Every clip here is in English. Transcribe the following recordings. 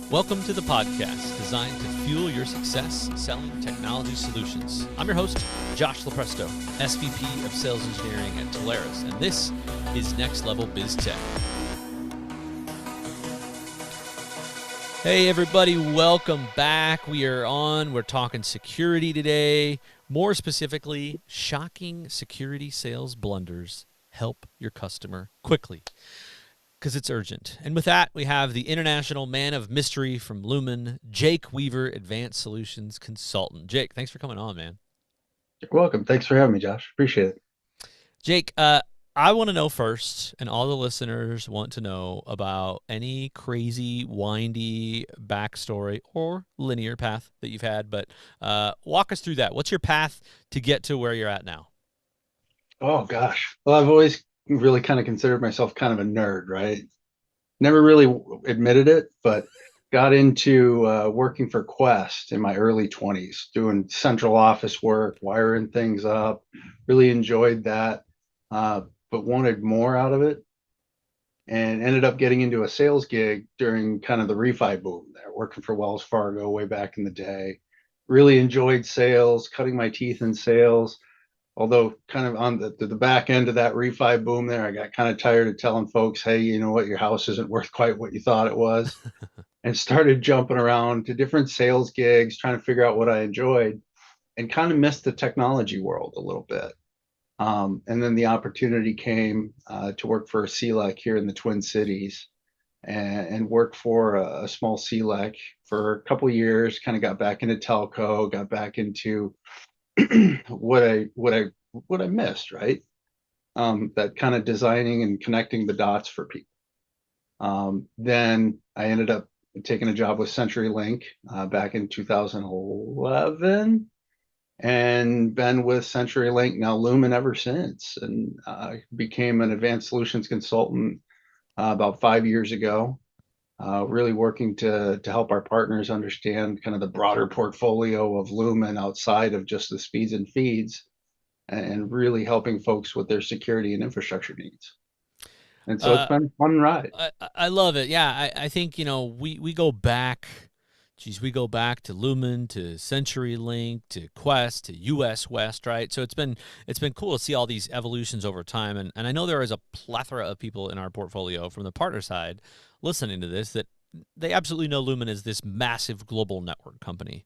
Welcome to the podcast designed to fuel your success selling technology solutions. I'm your host, Josh Lopresto, SVP of Sales Engineering at Telarus, and this is Next Level Biz Tech. Hey everybody, welcome back. We're talking security today. More specifically, shocking security sales blunders. Help your customer quickly, because it's urgent. And with that, we have the international man of mystery from Lumen, Jake Weaver, Advanced Solutions Consultant. Jake, thanks for coming on, man. You're welcome. Thanks for having me, Josh. Appreciate it. Jake, I want to know first, and all the listeners want to know about any crazy, windy backstory or linear path that you've had, but walk us through that. What's your path to get to where you're at now? Oh gosh. Well, I've always really kind of considered myself kind of a nerd, right? Never really admitted it, but got into working for Quest in my early 20s, doing central office work, wiring things up. Really enjoyed that, but wanted more out of it, and ended up getting into a sales gig during kind of the refi boom there, working for Wells Fargo way back in the day. Really enjoyed sales, cutting my teeth in sales. Although kind of on the back end of that refi boom there, I got kind of tired of telling folks, hey, you know what, your house isn't worth quite what you thought it was, and started jumping around to different sales gigs, trying to figure out what I enjoyed, and kind of missed the technology world a little bit. And then the opportunity came to work for a CLEC here in the Twin Cities, and work for a small CLEC for a couple of years, kind of got back into telco, got back into what I missed, right? That kind of designing and connecting the dots for people. Then I ended up taking a job with CenturyLink back in 2011, and been with CenturyLink, now Lumen, ever since, and became an advanced solutions consultant about 5 years ago. Really working to help our partners understand kind of the broader portfolio of Lumen outside of just the speeds and feeds, and really helping folks with their security and infrastructure needs. And so it's Uh, been a fun ride. I love it. Yeah, I think, we go back, we go back to Lumen, to CenturyLink, to Quest, to US West, right? So it's been cool to see all these evolutions over time. And I know there is a plethora of people in our portfolio from the partner side listening to this that they absolutely know Lumen is this massive global network company.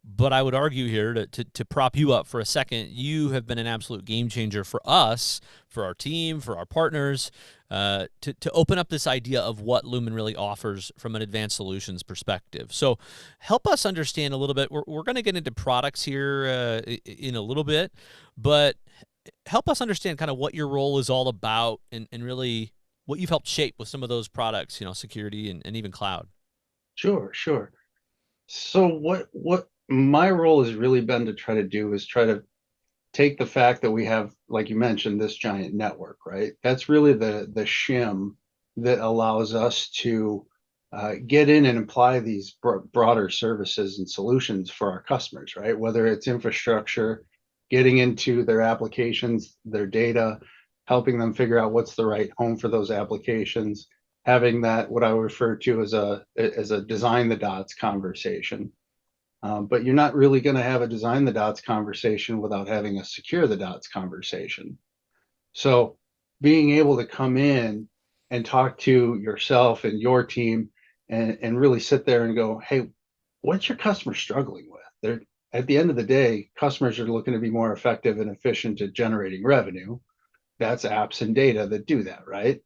But I would argue here to prop you up for a second, you have been an absolute game changer for us, for our team, for our partners, to open up this idea of what Lumen really offers from an advanced solutions perspective. So help us understand a little bit. We're going to get into products here in a little bit, but help us understand kind of what your role is all about, and really what you've helped shape with some of those products, security and even cloud. Sure, sure. So what my role has really been to try to do is try to take the fact that we have, like you mentioned, this giant network, right? That's really the shim that allows us to get in and apply these broader services and solutions for our customers, right? Whether it's infrastructure, getting into their applications, their data, helping them figure out what's the right home for those applications, having that what I refer to as a design the dots conversation. But you're not really going to have a design the dots conversation without having a secure the dots conversation. So being able to come in and talk to yourself and your team, and really sit there and go, hey, what's your customer struggling with? They're, at the end of the day, customers are looking to be more effective and efficient at generating revenue. That's apps and data that do that, right?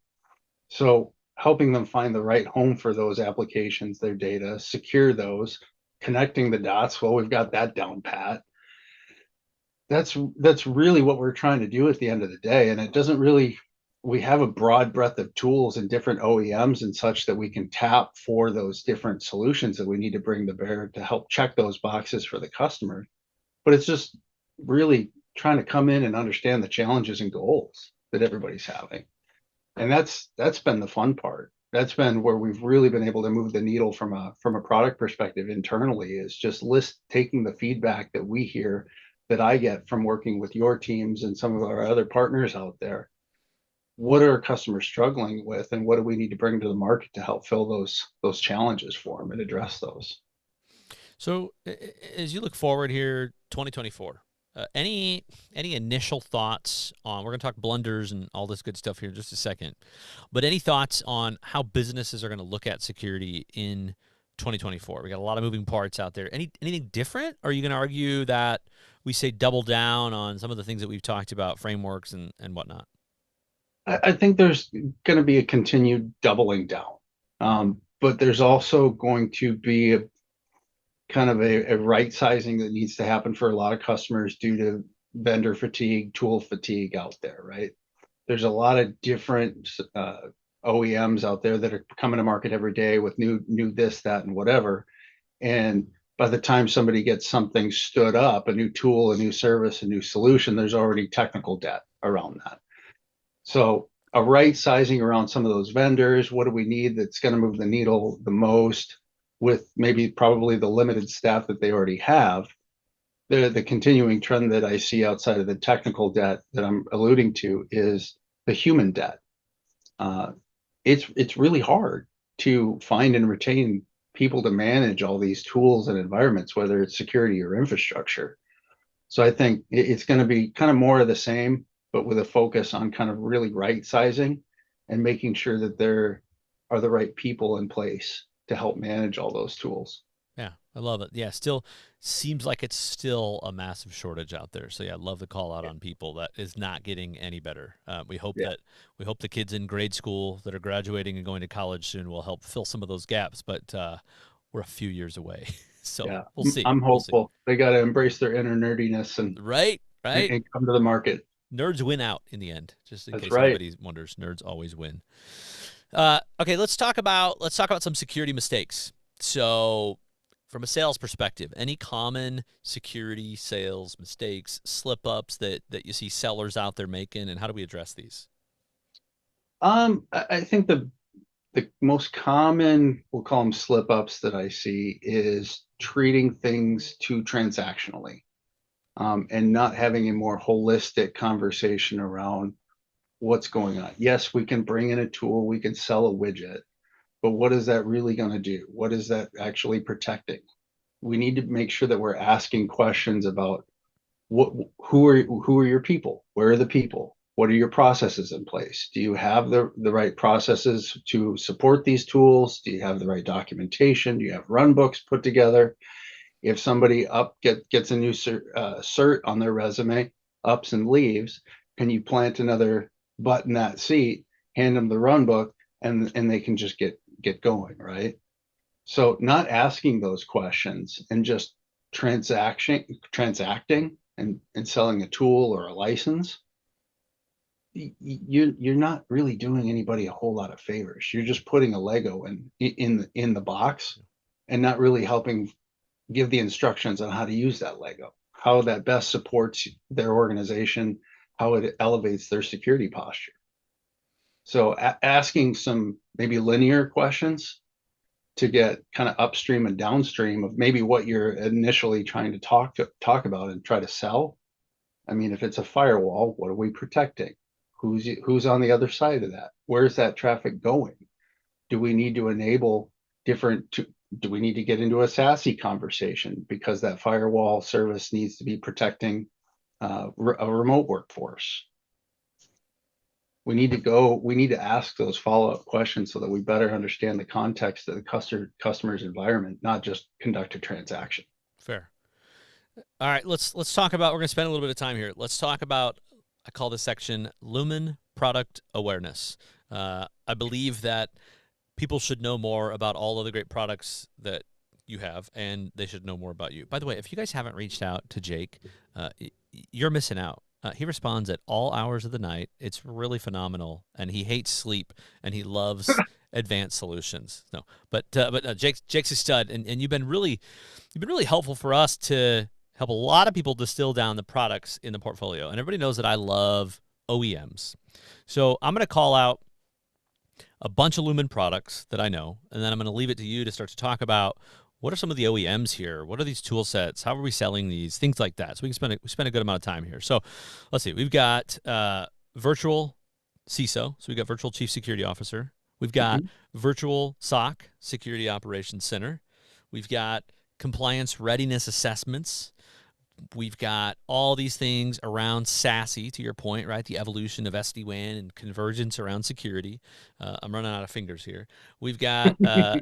So helping them find the right home for those applications, their data, secure those, connecting the dots. Well, we've got that down pat. That's really what we're trying to do at the end of the day. And it doesn't really, we have a broad breadth of tools and different OEMs and such that we can tap for those different solutions that we need to bring to bear to help check those boxes for the customer. But it's just really trying to come in and understand the challenges and goals that everybody's having. And that's been the fun part. That's been where we've really been able to move the needle from a product perspective internally, is just taking the feedback that we hear, that I get from working with your teams and some of our other partners out there, what are our customers struggling with, and what do we need to bring to the market to help fill those challenges for them and address those. So as you look forward here, 2024, any initial thoughts on? We're going to talk blunders and all this good stuff here in just a second, but any thoughts on how businesses are going to look at security in 2024? We got a lot of moving parts out there. Anything different? Or are you going to argue that we say double down on some of the things that we've talked about, frameworks and whatnot? I think there's going to be a continued doubling down, but there's also going to be a kind of a right sizing that needs to happen for a lot of customers due to vendor fatigue, tool fatigue out there, right? There's a lot of different OEMs out there that are coming to market every day with new this, that, and whatever. And by the time somebody gets something stood up, a new tool, a new service, a new solution, there's already technical debt around that. So a right sizing around some of those vendors, what do we need that's going to move the needle the most with maybe probably the limited staff that they already have. The continuing trend that I see outside of the technical debt that I'm alluding to is the human debt. It's really hard to find and retain people to manage all these tools and environments, whether it's security or infrastructure. So I think it's going to be kind of more of the same, but with a focus on kind of really right sizing and making sure that there are the right people in place to help manage all those tools. Yeah, I love it. Yeah, still seems like it's still a massive shortage out there. So yeah, I love the call out on people. That is not getting any better. Yeah. We hope the kids in grade school that are graduating and going to college soon will help fill some of those gaps. But we're a few years away, so Yeah. we'll see. I'm We'll see. hopeful. They got to embrace their inner nerdiness Right, right. and come to the market. Nerds win out in the end. Just in That's case right. anybody wonders, nerds always win. Okay, let's talk about some security mistakes. So, from a sales perspective, any common security sales mistakes, slip ups that you see sellers out there making, and how do we address these? I think the most common, we'll call them slip ups that I see is treating things too transactionally, and not having a more holistic conversation around what's going on. Yes, we can bring in a tool, we can sell a widget, but what is that really going to do? What is that actually protecting? We need to make sure that we're asking questions about what who are your people? Where are the people? What are your processes in place? Do you have the right processes to support these tools? Do you have the right documentation? Do you have run books put together? If somebody gets a new cert on their resume, ups and leaves, can you plant another butt in that seat, hand them the run book, and they can just get going, right? So not asking those questions and just transacting and selling a tool or a license, you're not really doing anybody a whole lot of favors. You're just putting a Lego in the box and not really helping give the instructions on how to use that Lego, how that best supports their organization, how it elevates their security posture. So asking some maybe linear questions to get kind of upstream and downstream of maybe what you're initially trying to talk about and try to sell. I mean, if it's a firewall, what are we protecting? Who's on the other side of that? Where's that traffic going? Do we need to enable different? Do we need to get into a SASE conversation because that firewall service needs to be protecting a remote workforce? We need to ask those follow-up questions so that we better understand the context of the customer's environment, not just conduct a transaction. Fair. All right, let's talk about. We're going to spend a little bit of time here. Let's talk about. I call this section Lumen Product Awareness. I believe that people should know more about all of the great products that you have, and they should know more about you. By the way, if you guys haven't reached out to Jake, you're missing out. He responds at all hours of the night. It's really phenomenal, and he hates sleep, and he loves advanced solutions. No, but Jake's a stud, and you've been really helpful for us to help a lot of people distill down the products in the portfolio. And everybody knows that I love OEMs, so I'm going to call out a bunch of Lumen products that I know, and then I'm going to leave it to you to start to talk about what are some of the OEMs here? What are these tool sets? How are we selling these? Things like that. So we spend a good amount of time here. So let's see. We've got Virtual CISO, so we got Virtual Chief Security Officer. We've got Mhm. Virtual SOC, Security Operations Center. We've got compliance readiness assessments. We've got all these things around SASE, to your point, right? The evolution of SD-WAN and convergence around security. I'm running out of fingers here. We've got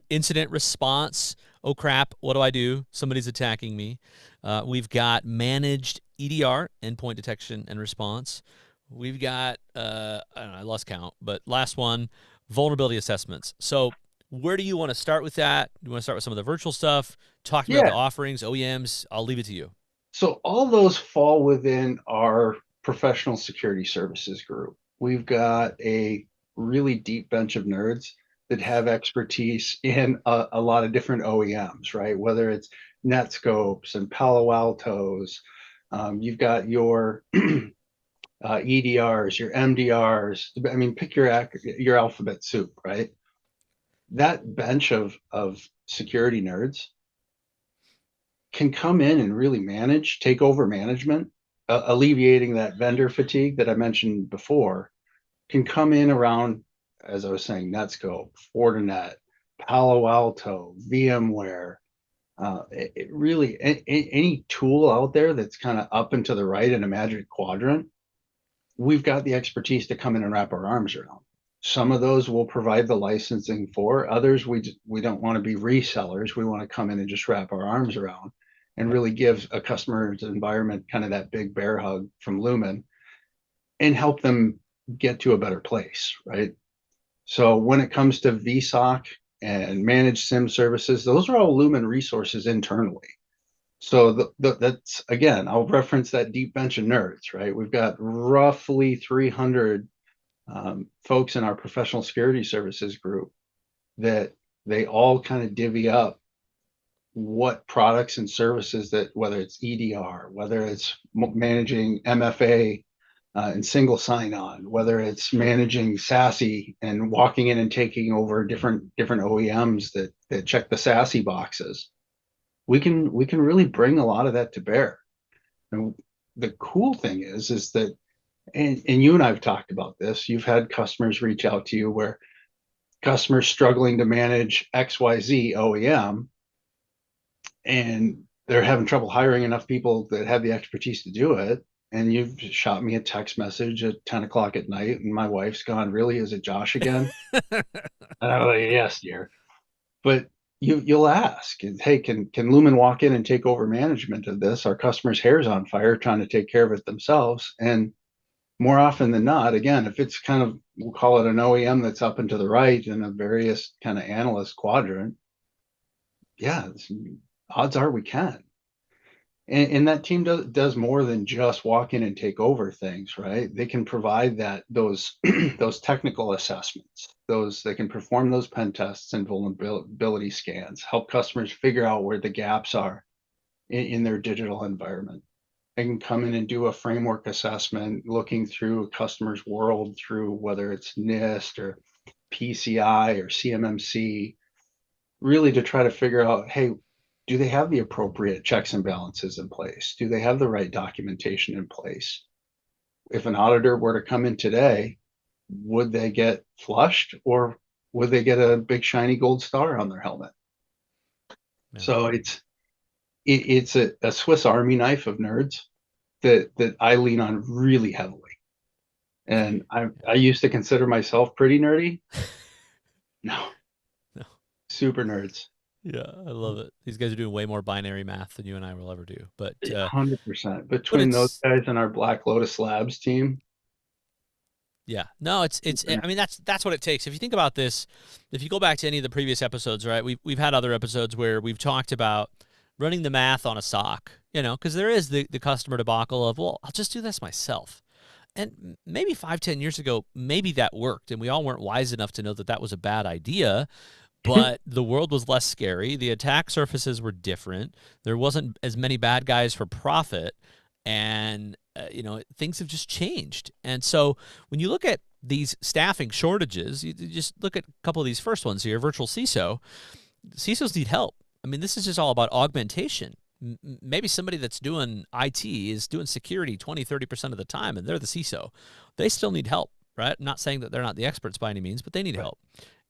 incident response. Oh, crap. What do I do? Somebody's attacking me. We've got managed EDR, endpoint detection and response. We've got, I don't know, I lost count, but last one, vulnerability assessments. So where do you want to start with that? Do you want to start with some of the virtual stuff? Talk about the Yeah. offerings, OEMs. I'll leave it to you. So all those fall within our professional security services group. We've got a really deep bench of nerds that have expertise in a lot of different OEMs, right? Whether it's Netscopes and Palo Altos, you've got your EDRs, your MDRs. I mean, pick your alphabet soup, right? That bench of security nerds can come in and really take over management, alleviating that vendor fatigue that I mentioned before, can come in around, as I was saying, Netscope, Fortinet, Palo Alto, VMware. It really, any tool out there that's kind of up and to the right in a magic quadrant, we've got the expertise to come in and wrap our arms around. Some of those we'll provide the licensing for. Others we don't want to be resellers. We want to come in and just wrap our arms around and really give a customer's environment kind of that big bear hug from Lumen and help them get to a better place, right? So when it comes to VSOC and managed SIM services, those are all Lumen resources internally. So that's, again, I'll reference that deep bench of nerds, right? We've got roughly 300 folks in our professional security services group that they all kind of divvy up what products and services that, whether it's EDR, whether it's managing MFA and single sign-on, whether it's managing SASE and walking in and taking over different OEMs that check the SASE boxes. We can really bring a lot of that to bear. And the cool thing is that, and you and I've talked about this, you've had customers reach out to you where customers struggling to manage XYZ OEM and they're having trouble hiring enough people that have the expertise to do it. And you've shot me a text message at 10 o'clock at night, and my wife's gone, "Really? Is it Josh again?" And I'm like, "Yes, dear." But you'll ask, "Hey, can Lumen walk in and take over management of this? Our customer's hair's on fire trying to take care of it themselves." And more often than not, again, if it's kind of, we'll call it an OEM that's up and to the right in a various kind of analyst quadrant, yeah, odds are we can. And that team does more than just walk in and take over things, right? They can provide those those technical assessments. Those they can perform those pen tests and vulnerability scans, help customers figure out where the gaps are in their digital environment. They can come in and do a framework assessment, looking through a customer's world through whether it's NIST or PCI or CMMC, really to try to figure out, hey, do they have the appropriate checks and balances in place? Do they have the right documentation in place? If an auditor were to come in today, would they get flushed or would they get a big shiny gold star on their helmet? Yeah. So it's a Swiss Army knife of nerds that I lean on really heavily. And I used to consider myself pretty nerdy. No, No. super nerds. Yeah, I love it. These guys are doing way more binary math than you and I will ever do. But 100%. but Between those it's guys and our Black Lotus Labs team. yeah. No, it's I mean that's what it takes. If you think about this, if you go back to any of the previous episodes, right? We've had other episodes where we've talked about running the math on a SOC, because there is the customer debacle of, well, I'll just do this myself. And maybe 5, 10 years ago, maybe that worked, and we all weren't wise enough to know that that was a bad idea. But the world was less scary. The attack surfaces were different. There wasn't as many bad guys for profit, and things have just changed. And so when you look at these staffing shortages, you just look at a couple of these first ones here. Virtual CISO, CISOs need help. I mean, this is just all about augmentation. Maybe somebody that's doing IT is doing security 20, 30% of the time, and they're the CISO. They still need help. right? I'm not saying that they're not the experts by any means, but they need Right. help.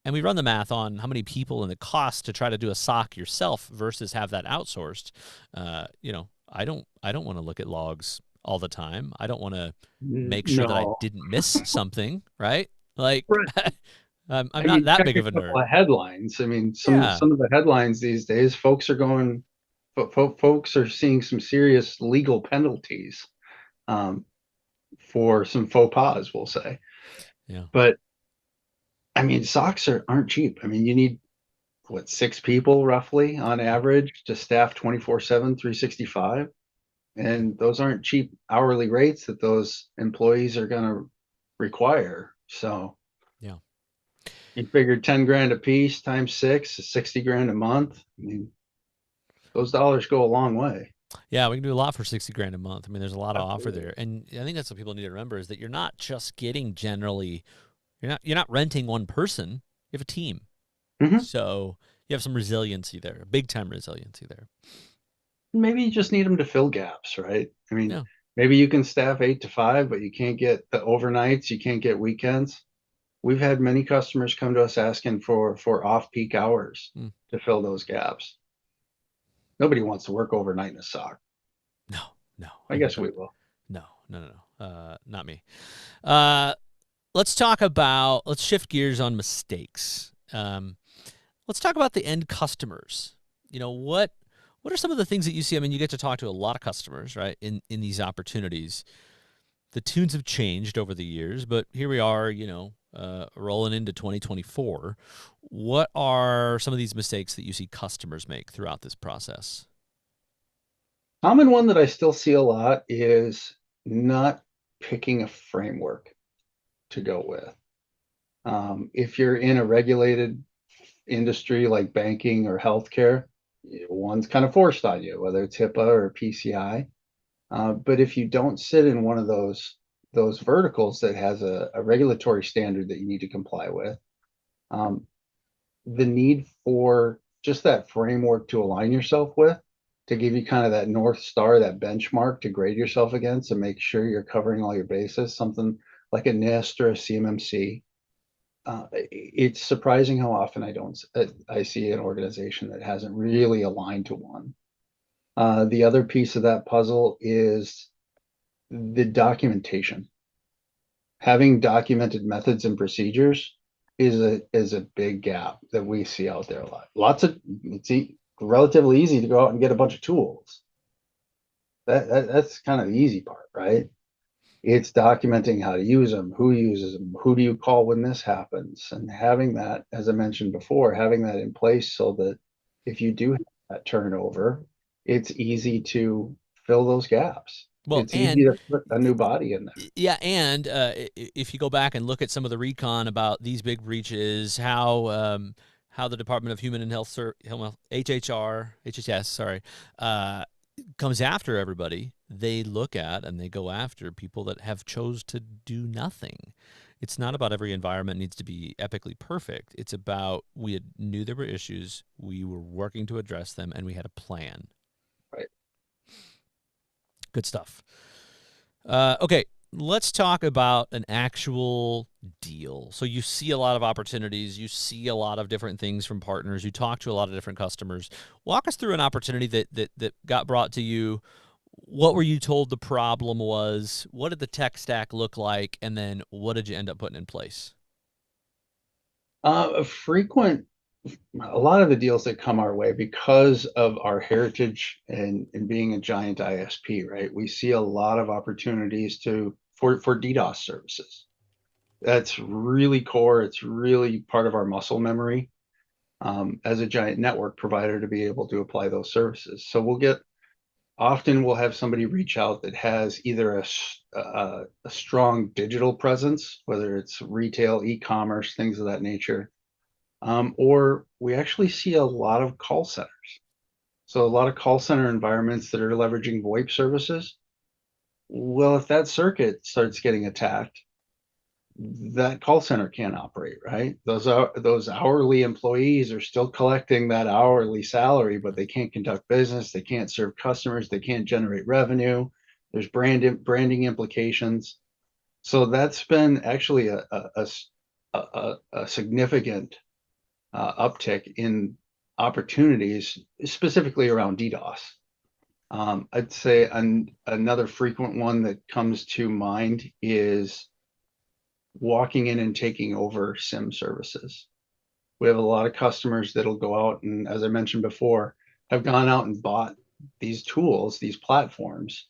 And we run the math on how many people and the cost to try to do a SOC yourself versus have that outsourced. I don't want to look at logs all the time. I don't want to make sure that I No. didn't miss something, right? Like, Right. I'm I not mean, that check big a of a couple nerd. of headlines. I mean, Yeah. some of the headlines these days, folks are seeing some serious legal penalties um, for some faux pas, we'll say. Yeah. But I mean, socks aren't cheap. I mean, you need what, 6 people roughly on average to staff 24/7, 365. And those aren't cheap hourly rates that those employees are going to require. So Yeah. you figure 10 grand a piece times six is 60 grand a month. I mean, those dollars go a long way. Yeah, we can do a lot for 60 grand a month. I mean, there's a lot of offer Absolutely. there. And I think that's what people need to remember is that you're not just getting generally you're not renting one person. You have a team. Hmm. So you have some resiliency there, big time resiliency there. Maybe you just need them to fill gaps, right? I mean, Yeah. maybe you can staff 8 to 5, but you can't get the overnights, you can't get weekends. We've had many customers come to us asking for off-peak hours Mm. to fill those gaps. Nobody wants to work overnight in a SOC. No, no. I guess we will. No, no, no, no. Not me. Uh, let's shift gears on mistakes. Let's talk about the end customers. What are some of the things that you see? I mean, you get to talk to a lot of customers, right? In these opportunities, the tunes have changed over the years, but here we are, rolling into 2024. What are some of these mistakes that you see customers make throughout this process? Common one that I still see a lot is not picking a framework to go with. If you're in a regulated industry like banking or healthcare, one's kind of forced on you, whether it's HIPAA or PCI. But if you don't sit in one of those verticals that has a regulatory standard that you need to comply with, um, the need for just that framework to align yourself with, to give you kind of that North Star, that benchmark to grade yourself against and make sure you're covering all your bases, something like a NIST or a CMMC. It's surprising how often I see an organization that hasn't really aligned to one. The other piece of that puzzle is the documentation. Having documented methods and procedures is a big gap that we see out there a lot. It's relatively easy to go out and get a bunch of tools. That's kind of the easy part, right? It's documenting how to use them, who uses them, who do you call when this happens, and having that, as I mentioned before, having that in place so that if you do have that turnover, it's easy to fill those gaps. Well, It's easy and to put a new body in there. yeah, and if you go back and look at some of the recon about these big breaches, how the Department of Human and Health HHS, sorry, comes after everybody, they look at and they go after people that have chose to do nothing. It's not about every environment needs to be epically perfect. It's about knew there were issues, we were working to address them, and we had a plan. Right. Good stuff. Okay, let's talk about an actual deal. So you see a lot of opportunities, you see a lot of different things from partners, you talk to a lot of different customers. Walk us through an opportunity that got brought to you. What were you told the problem was? What did the tech stack look like? And then what did you end up putting in place? A frequent, a lot of the deals that come our way because of our heritage and being a giant ISP, right? We see a lot of opportunities for DDoS services. That's really core. It's really part of our muscle memory as a giant network provider to be able to apply those services. So often we'll have somebody reach out that has either a strong digital presence, whether it's retail, e-commerce, things of that nature, or we actually see a lot of call centers. So a lot of call center environments that are leveraging VoIP services. Well, if that circuit starts getting attacked, that call center can't operate, right? Those hourly employees are still collecting that hourly salary, but they can't conduct business, they can't serve customers, they can't generate revenue. There's branding implications. So that's been actually a significant uptick in opportunities, specifically around DDoS. I'd say another frequent one that comes to mind is walking in and taking over SIM services. We have a lot of customers that'll go out and, as I mentioned before, have gone out and bought these tools, these platforms,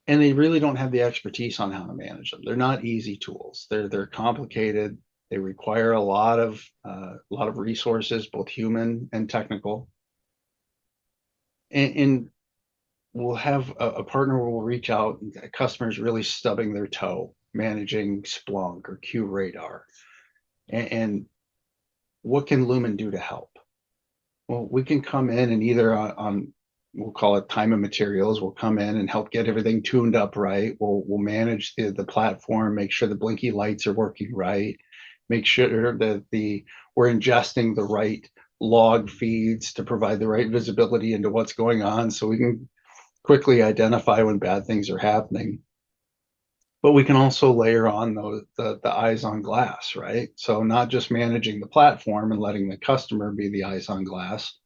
and they really don't have the expertise on how to manage them. They're not easy tools. They're complicated. They require a lot of resources, both human and technical. And we'll have a partner where we'll reach out, and a customer's really stubbing their toe managing Splunk or QRadar. And what can Lumen do to help? Well, we can come in and either on we'll call it time and materials. We'll come in and help get everything tuned up right. We'll manage the platform, make sure the blinky lights are working right, make sure that we're ingesting the right log feeds to provide the right visibility into what's going on, so we can quickly identify when bad things are happening. But we can also layer on the eyes on glass, right? So not just managing the platform and letting the customer be the eyes on glass,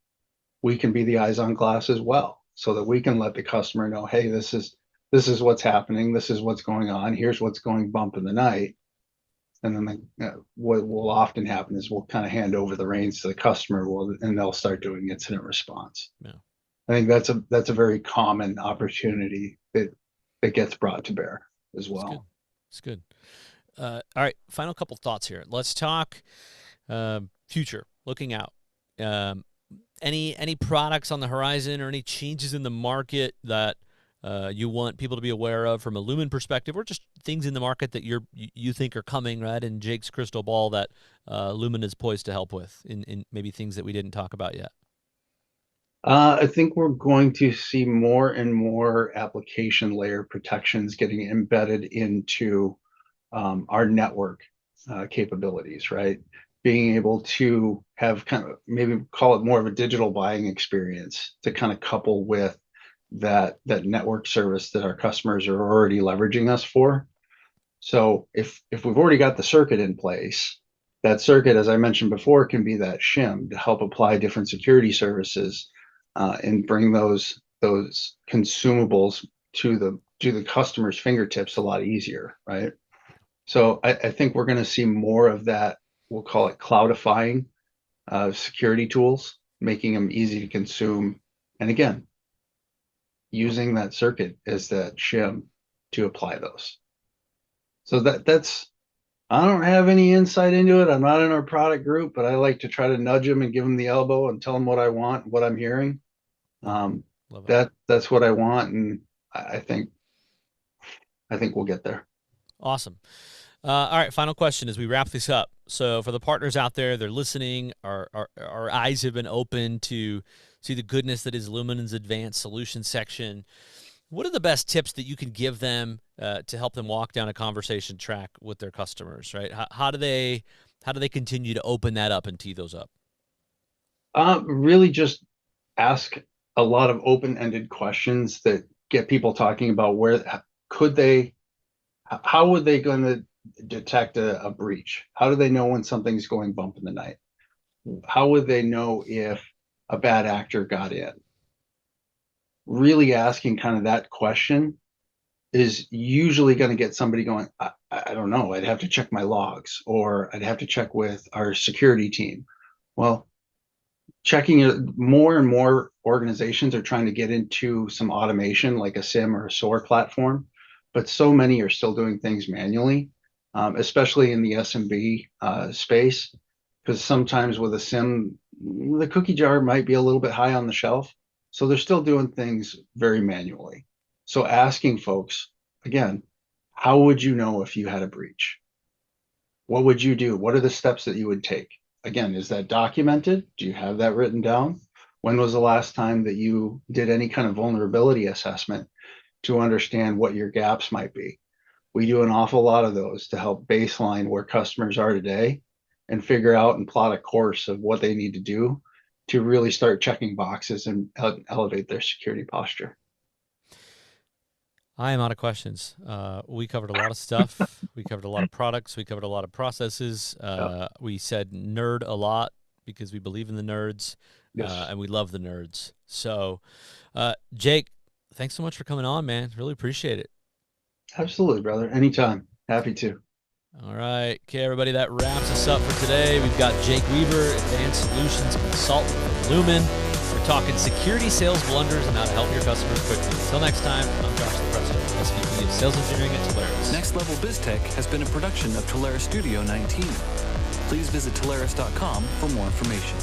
we can be the eyes on glass as well, so that we can let the customer know, hey, this is what's happening, this is what's going on, here's what's going bump in the night. And then what will often happen is we'll kind of hand over the reins to the customer, and they'll start doing incident response. Yeah, I think that's a very common opportunity that gets brought to bear as it's good. well. It's good. All right, final couple thoughts here. Let's talk future, looking out. Um, any products on the horizon or any changes in the market that you want people to be aware of from a Lumen perspective, or just things in the market that you think are coming, right, in Jake's crystal ball that Lumen is poised to help with, in maybe things that we didn't talk about yet? I think we're going to see more and more application layer protections getting embedded into our network capabilities, right? Being able to have kind of maybe call it more of a digital buying experience to kind of couple with that network service that our customers are already leveraging us for. So if we've already got the circuit in place, that circuit, as I mentioned before, can be that shim to help apply different security services and bring those consumables to the customer's fingertips a lot easier, right? So I think we're going to see more of that. We'll call it cloudifying security tools, making them easy to consume, and again, using that circuit as that shim to apply those. So that's I don't have any insight into it. I'm not in our product group, but I like to try to nudge them and give them the elbow and tell them what I want, what I'm hearing. Mm, Um, love it. that's what I want, and I think we'll get there. Awesome. All right, final question as we wrap this up. So, for the partners out there, they're listening. Our eyes have been open to see the goodness that is Lumen's advanced solutions section. What are the best tips that you can give them to help them walk down a conversation track with their customers? Right? How do they continue to open that up and tee those up? Really, just ask a lot of open-ended questions that get people talking about where could they, how would they going to detect a breach? How do they know when something's going bump in the night? How would they know if a bad actor got in? Really asking kind of that question is usually going to get somebody going, I don't know, I'd have to check my logs, or I'd have to check with our security team. Well, checking it, more and more organizations are trying to get into some automation like a SIM or a SOAR platform, but so many are still doing things manually, especially in the SMB space, because sometimes with a SIM, the cookie jar might be a little bit high on the shelf. So they're still doing things very manually. So asking folks, again, how would you know if you had a breach? What would you do? What are the steps that you would take? Again, is that documented? Do you have that written down? When was the last time that you did any kind of vulnerability assessment to understand what your gaps might be? We do an awful lot of those to help baseline where customers are today and figure out and plot a course of what they need to do to really start checking boxes and elevate their security posture. I am out of questions. We covered a lot of stuff. We covered a lot of products. We covered a lot of processes. Yep. We said nerd a lot because we believe in the nerds, Yes. and we love the nerds. So, Jake, thanks so much for coming on, man. Really appreciate it. Absolutely, brother. Anytime. Happy to. All right. Okay, everybody, that wraps us up for today. We've got Jake Weaver, Advanced Solutions Consultant from Lumen. We're talking security sales blunders and how to help your customers quickly. Until next time, I'm Josh LaPresto, SVP of Sales Engineering at Telarus. Next Level BizTech has been a production of Telarus Studio 19. Please visit Telarus.com for more information.